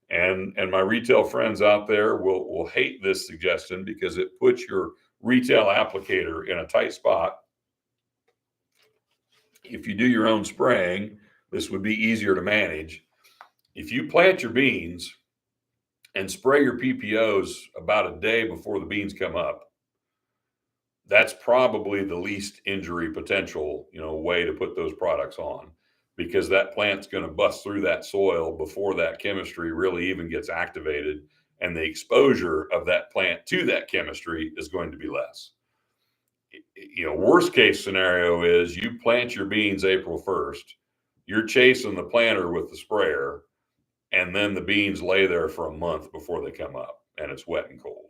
and my retail friends out there will hate this suggestion because it puts your retail applicator in a tight spot, if you do your own spraying, this would be easier to manage. If you plant your beans and spray your PPOs about a day before the beans come up, that's probably the least injury potential, way to put those products on, because that plant's going to bust through that soil before that chemistry really even gets activated, and the exposure of that plant to that chemistry is going to be less. Worst case scenario is you plant your beans April 1st, you're chasing the planter with the sprayer, and then the beans lay there for a month before they come up, and it's wet and cold.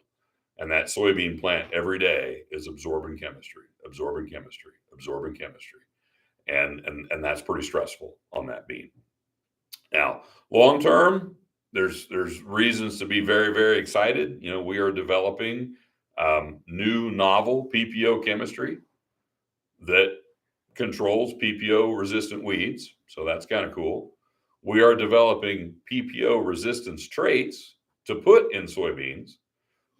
And that soybean plant every day is absorbing chemistry, absorbing chemistry, absorbing chemistry. And that's pretty stressful on that bean. Now, long term, there's reasons to be very, very excited. We are developing new novel PPO chemistry that controls PPO resistant weeds. So that's kind of cool. We are developing PPO resistance traits to put in soybeans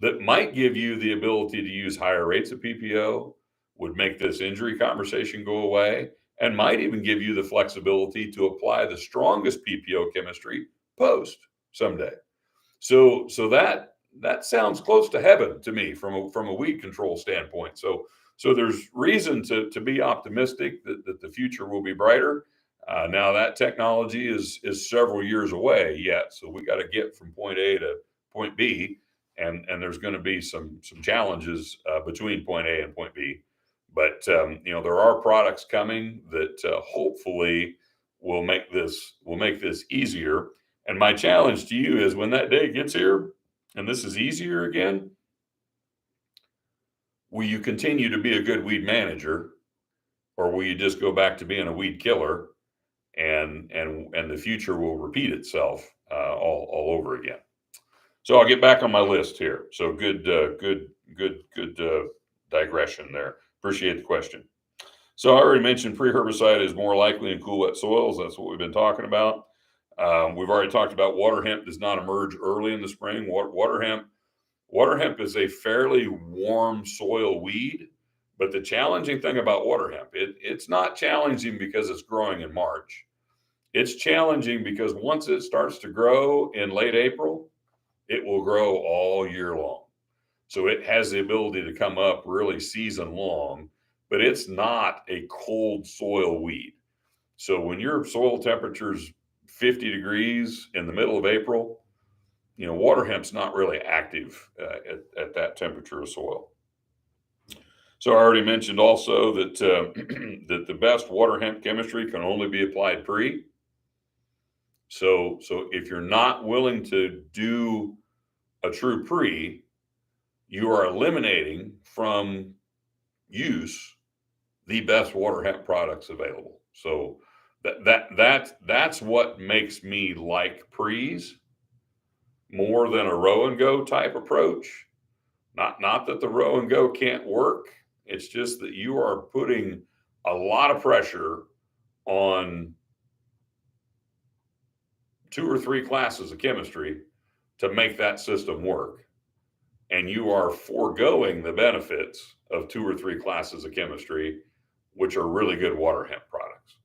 that might give you the ability to use higher rates of PPO, would make this injury conversation go away, and might even give you the flexibility to apply the strongest PPO chemistry post someday. So that sounds close to heaven to me from a weed control standpoint. So there's reason to be optimistic that the future will be brighter. Now that technology is several years away yet, so we got to get from point A to point B, and there's going to be some challenges between point A and point B. But there are products coming that hopefully will make this easier. And my challenge to you is, when that day gets here and this is easier again, will you continue to be a good weed manager, or will you just go back to being a weed killer, and the future will repeat itself all over again? So I'll get back on my list here. So good digression there. Appreciate the question. So I already mentioned pre-herbicide is more likely in cool, wet soils. That's what we've been talking about. We've already talked about water hemp does not emerge early in the spring. Water hemp is a fairly warm soil weed, but the challenging thing about water hemp, it's not challenging because it's growing in March. It's challenging because once it starts to grow in late April, it will grow all year long. So it has the ability to come up really season long, but it's not a cold soil weed. So when your soil temperature's 50 degrees in the middle of April, water hemp's not really active at that temperature of soil. So I already mentioned also that that the best water hemp chemistry can only be applied pre. So if you're not willing to do a true pre, you are eliminating from use the best water hemp products available. So that's what makes me like pre's more than a row and go type approach. Not that the row and go can't work. It's just that you are putting a lot of pressure on 2 or 3 classes of chemistry to make that system work. And you are foregoing the benefits of 2 or 3 classes of chemistry, which are really good water hemp products.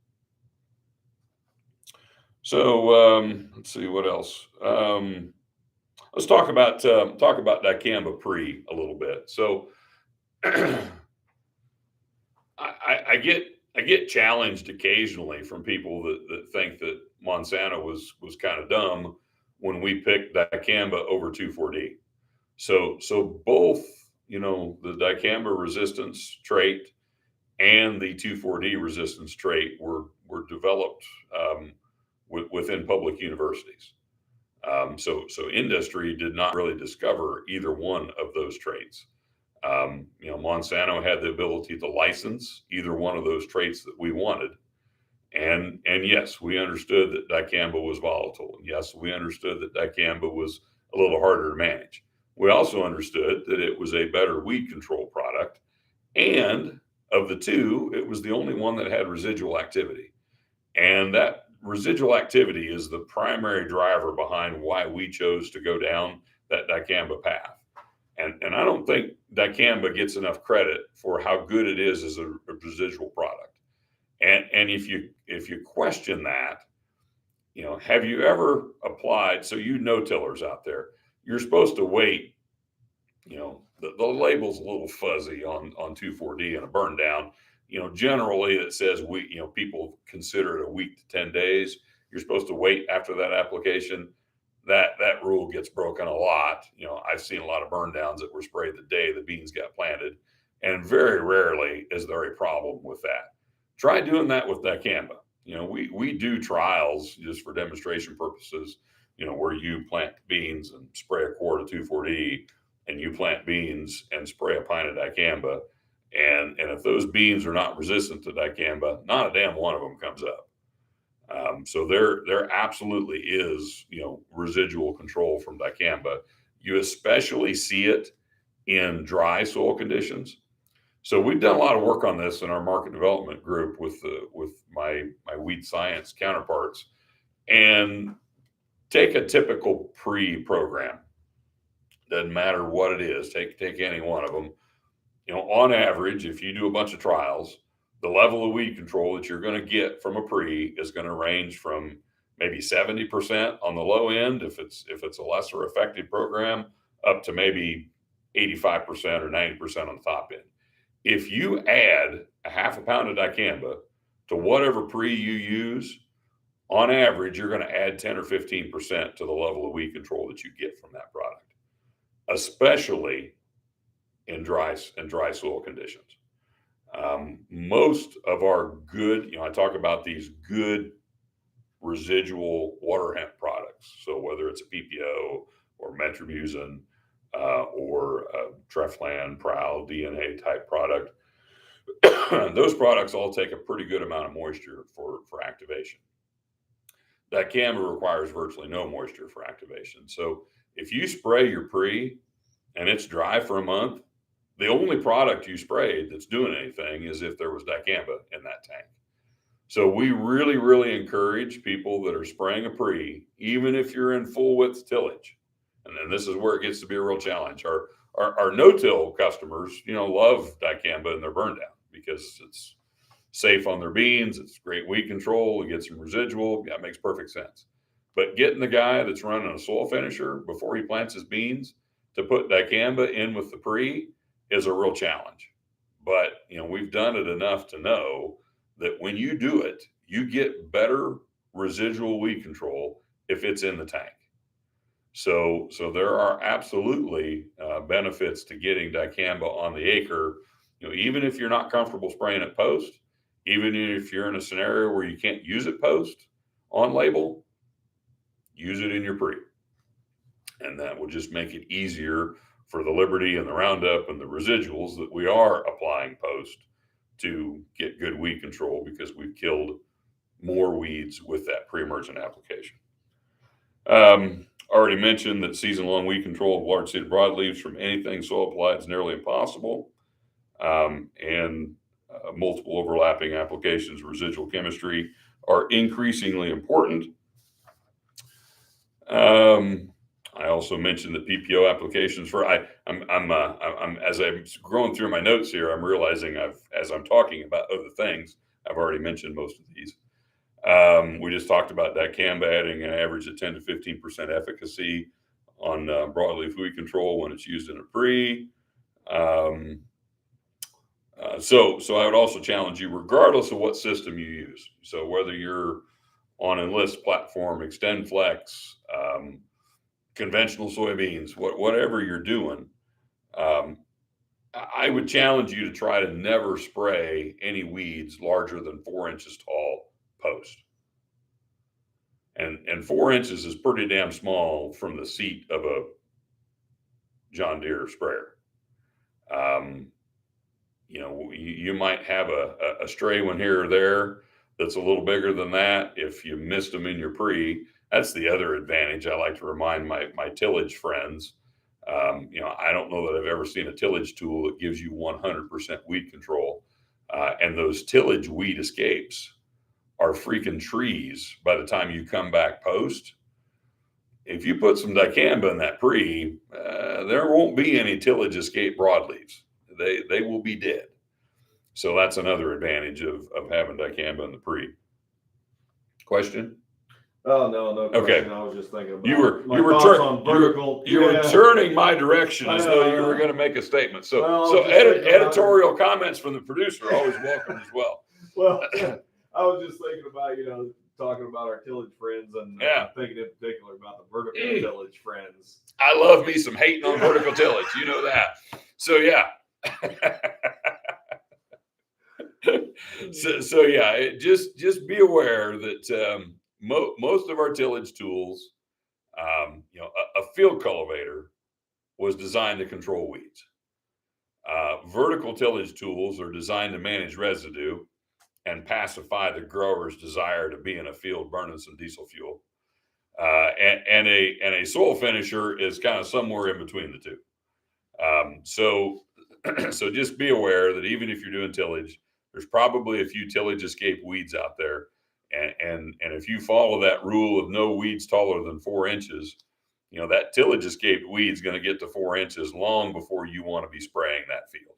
So let's see what else. Let's talk about dicamba pre a little bit. So I get challenged occasionally from people that think that Monsanto was kind of dumb when we picked dicamba over 2,4-D. So both, the dicamba resistance trait and the 2,4-D resistance trait were developed within public universities. So industry did not really discover either one of those traits. Monsanto had the ability to license either one of those traits that we wanted. And yes, we understood that dicamba was volatile. And yes, we understood that dicamba was a little harder to manage. We also understood that it was a better weed control product. And of the two, it was the only one that had residual activity. And that residual activity is the primary driver behind why we chose to go down that dicamba path. And I don't think dicamba gets enough credit for how good it is as a residual product. And if you question that, have you ever applied? So tillers out there, you're supposed to wait. The label's a little fuzzy on 2,4-D and a burn down. Generally it says people consider it a week to 10 days. You're supposed to wait after that application. That rule gets broken a lot. I've seen a lot of burn downs that were sprayed the day the beans got planted, and very rarely is there a problem with that. Try doing that with dicamba. We do trials just for demonstration purposes, where you plant beans and spray a quart of 2,4-D, and you plant beans and spray a pint of dicamba. And if those beans are not resistant to dicamba, not a damn one of them comes up. So there absolutely is, residual control from dicamba. You especially see it in dry soil conditions. So we've done a lot of work on this in our market development group with my weed science counterparts. And take a typical pre-program. Doesn't matter what it is. Take any one of them. On average, if you do a bunch of trials, the level of weed control that you're going to get from a pre is going to range from maybe 70% on the low end, if it's a lesser effective program, up to maybe 85% or 90% on the top end. If you add a half a pound of dicamba to whatever pre you use, on average, you're going to add 10 or 15% to the level of weed control that you get from that product, especially in dry soil conditions. Most of our good, I talk about these good residual water hemp products. So whether it's a PPO or metribuzin or Treflan, Prowl, DNA type product, those products all take a pretty good amount of moisture for activation. Dicamba requires virtually no moisture for activation. So if you spray your pre and it's dry for a month, the only product you sprayed that's doing anything is if there was dicamba in that tank. So we really, really encourage people that are spraying a pre, even if you're in full width tillage. And then this is where it gets to be a real challenge. Our no-till customers, love dicamba in their burn down because it's safe on their beans. It's great weed control. It gets some residual. Yeah, it makes perfect sense. But getting the guy that's running a soil finisher before he plants his beans to put dicamba in with the pre is a real challenge. But, we've done it enough to know that when you do it, you get better residual weed control if it's in the tank. So there are absolutely benefits to getting dicamba on the acre, even if you're not comfortable spraying it post, even if you're in a scenario where you can't use it post on label, use it in your pre. And that will just make it easier for the Liberty and the Roundup and the residuals that we are applying post to get good weed control, because we've killed more weeds with that pre-emergent application. Already mentioned that season-long weed control of large-seeded broadleaves from anything soil applied is nearly impossible. And multiple overlapping applications, residual chemistry, are increasingly important. I also mentioned that PPO applications for I'm as I'm going through my notes here, I'm realizing as I'm talking about other things, I've already mentioned most of these. We just talked about dicamba adding an average of 10 to 15% efficacy on broadleaf weed control when it's used in a pre. So I would also challenge you, regardless of what system you use. So whether you're on Enlist platform, Extend Flex, conventional soybeans, whatever you're doing, I would challenge you to try to never spray any weeds larger than 4 inches tall post. And 4 inches is pretty damn small from the seat of a John Deere sprayer. You might have a stray one here or there that's a little bigger than that if you missed them in your pre. That's the other advantage I like to remind my tillage friends. I don't know that I've ever seen a tillage tool that gives you 100% weed control. And those tillage weed escapes are freaking trees by the time you come back post. If you put some dicamba in that pre, there won't be any tillage escape broadleaves. They will be dead. So that's another advantage of having dicamba in the pre. Question? Oh, no question. Okay. I was just thinking about You were thoughts on vertical. You were turning my direction as though you were going to make a statement. So editorial comments from the producer are always welcome as well. Well, I was just thinking about, talking about our tillage friends and thinking in particular about the vertical tillage friends. I love me some hating on vertical tillage. You know that. So yeah. so yeah, just be aware that most of our tillage tools, a field cultivator was designed to control weeds. Vertical tillage tools are designed to manage residue and pacify the grower's desire to be in a field burning some diesel fuel. And a soil finisher is kind of somewhere in between the two. So just be aware that even if you're doing tillage, there's probably a few tillage escape weeds out there. And if you follow that rule of no weeds taller than 4 inches, that tillage escaped weed's going to get to 4 inches long before you want to be spraying that field.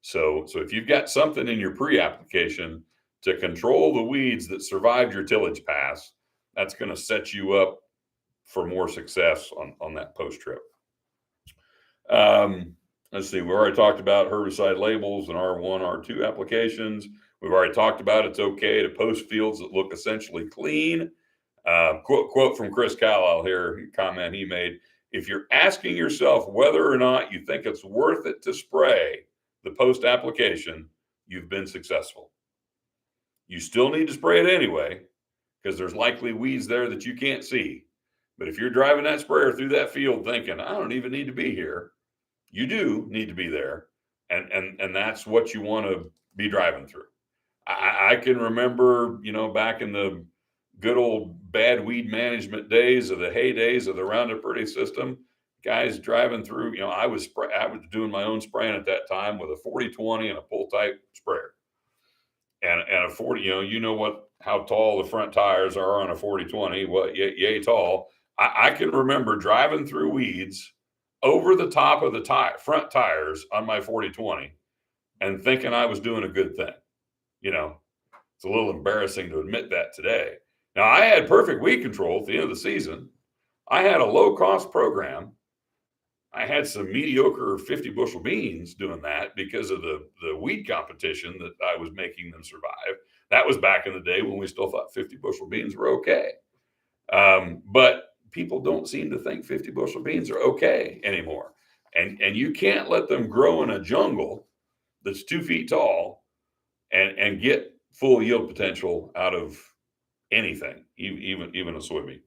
So if you've got something in your pre-application to control the weeds that survived your tillage pass, that's going to set you up for more success on that post trip. Let's see, we already talked about herbicide labels and R1, R2 applications. We've already talked about it's okay to post fields that look essentially clean. Quote from Chris Carlisle here, comment he made: if you're asking yourself whether or not you think it's worth it to spray the post application, you've been successful. You still need to spray it anyway, because there's likely weeds there that you can't see. But if you're driving that sprayer through that field thinking, I don't even need to be here, you do need to be there. And that's what you want to be driving through. I can remember, back in the good old bad weed management days of the heydays of the Roundup Ready system, guys driving through, I was doing my own spraying at that time with a 40-20 and a pull type sprayer. And a 40, how tall the front tires are on a 40-20, well, yay tall. I can remember driving through weeds over the top of the front tires on my 40-20 and thinking I was doing a good thing. It's a little embarrassing to admit that today. Now, I had perfect weed control at the end of the season. I had a low-cost program. I had some mediocre 50 bushel beans doing that because of the weed competition that I was making them survive. That was back in the day when we still thought 50 bushel beans were okay. But people don't seem to think 50 bushel beans are okay anymore. And you can't let them grow in a jungle that's 2 feet tall and get full yield potential out of anything, even a soybean.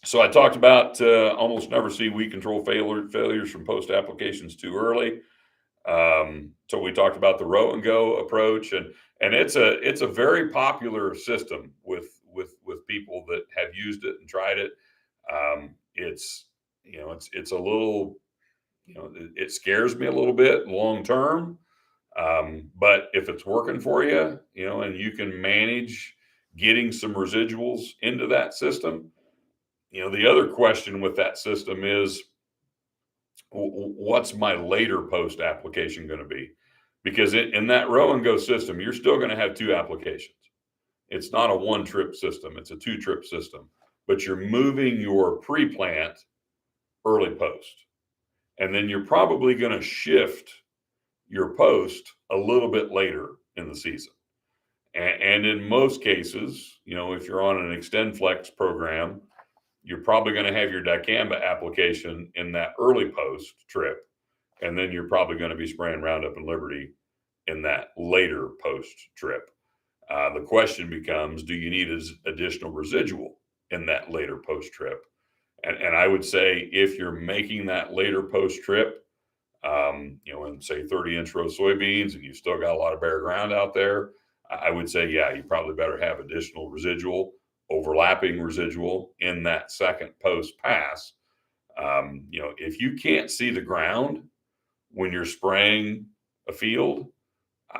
So I talked about almost never see weed control failures from post applications too early. So we talked about the row and go approach, and it's a very popular system with people that have used it and tried it. It's a little, it scares me a little bit long term. But if it's working for you, and you can manage getting some residuals into that system, the other question with that system is, what's my later post application going to be? Because in that row and go system, you're still going to have 2 applications. It's not a 1-trip system. It's a 2-trip system, but you're moving your pre-plant early post. And then you're probably going to shift your post a little bit later in the season. And in most cases, if you're on an Extend Flex program, you're probably going to have your dicamba application in that early post trip. And then you're probably going to be spraying Roundup and Liberty in that later post trip. The question becomes, do you need additional residual in that later post trip? And I would say if you're making that later post trip, in say 30-inch row soybeans, and you've still got a lot of bare ground out there, I would say, yeah, you probably better have additional residual, overlapping residual in that second post pass. If you can't see the ground when you're spraying a field,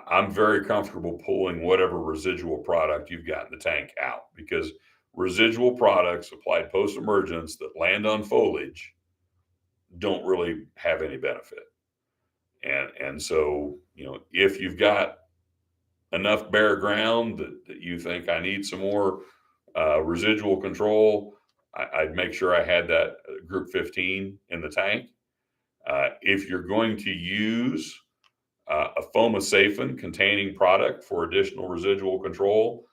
I'm very comfortable pulling whatever residual product you've got in the tank out, because residual products applied post-emergence that land on foliage don't really have any benefit. And so, if you've got enough bare ground that you think I need some more residual control, I'd make sure I had that group 15 in the tank. If you're going to use a foamosaphin containing product for additional residual control,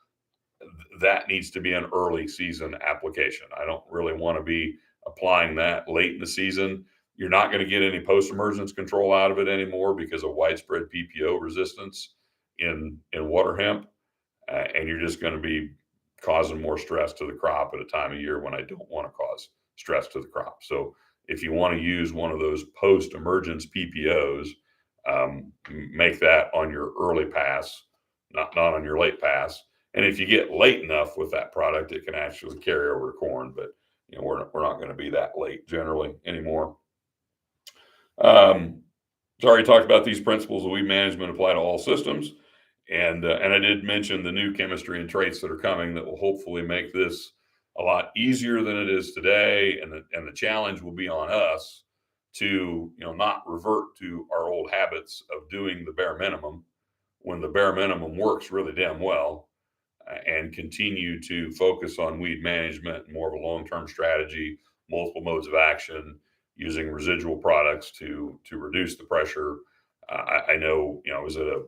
that needs to be an early season application. I don't really want to be applying that late in the season. You're not going to get any post-emergence control out of it anymore because of widespread PPO resistance in water hemp, and you're just going to be causing more stress to the crop at a time of year when I don't want to cause stress to the crop. So if you want to use one of those post-emergence PPOs, make that on your early pass, not on your late pass. And if you get late enough with that product, it can actually carry over to corn. But we're not going to be that late generally anymore. So I already talked about these principles of weed management apply to all systems. And I did mention the new chemistry and traits that are coming that will hopefully make this a lot easier than it is today. And the challenge will be on us to not revert to our old habits of doing the bare minimum when the bare minimum works really damn well, and continue to focus on weed management, more of a long-term strategy, multiple modes of action, using residual products to reduce the pressure. I know,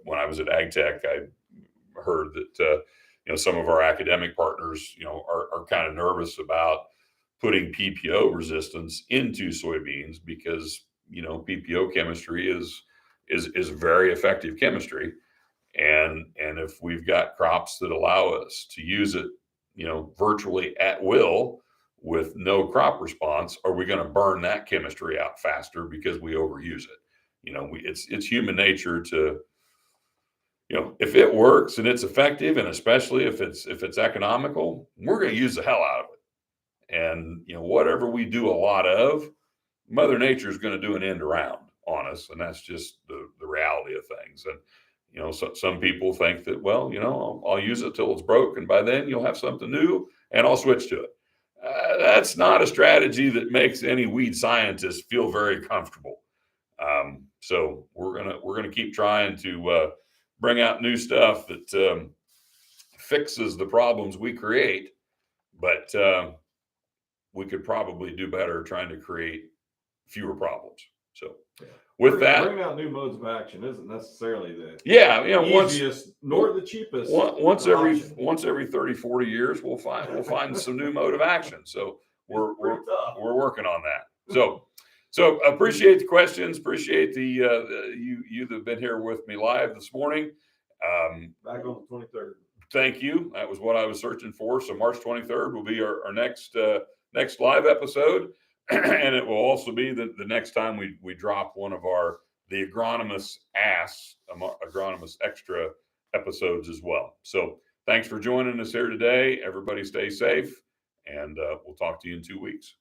when I was at AgTech, I heard that some of our academic partners, are kind of nervous about putting PPO resistance into soybeans because PPO chemistry is very effective chemistry, and if we've got crops that allow us to use it, virtually at will with no crop response, are we going to burn that chemistry out faster because we overuse it? It's human nature to, if it works and it's effective, and especially if it's economical, we're going to use the hell out of it. And whatever we do a lot of, Mother Nature is going to do an end around on us, and that's just the reality of things. And so some people think that, well, I'll use it till it's broke, and by then you'll have something new, and I'll switch to it. That's not a strategy that makes any weed scientist feel very comfortable. So we're gonna keep trying to bring out new stuff that fixes the problems we create, but we could probably do better trying to create fewer problems. So with that, bringing out new modes of action isn't necessarily the easiest nor the cheapest. Once every 30, 40 years, we'll find some new mode of action. So we're working on that. So appreciate the questions. Appreciate the you that have been here with me live this morning. Back on the 23rd. Thank you. That was what I was searching for. So March 23rd will be our next live episode. And it will also be the next time we drop one of the Agronomist Agronomist Extra episodes as well. So thanks for joining us here today. Everybody stay safe, and we'll talk to you in 2 weeks.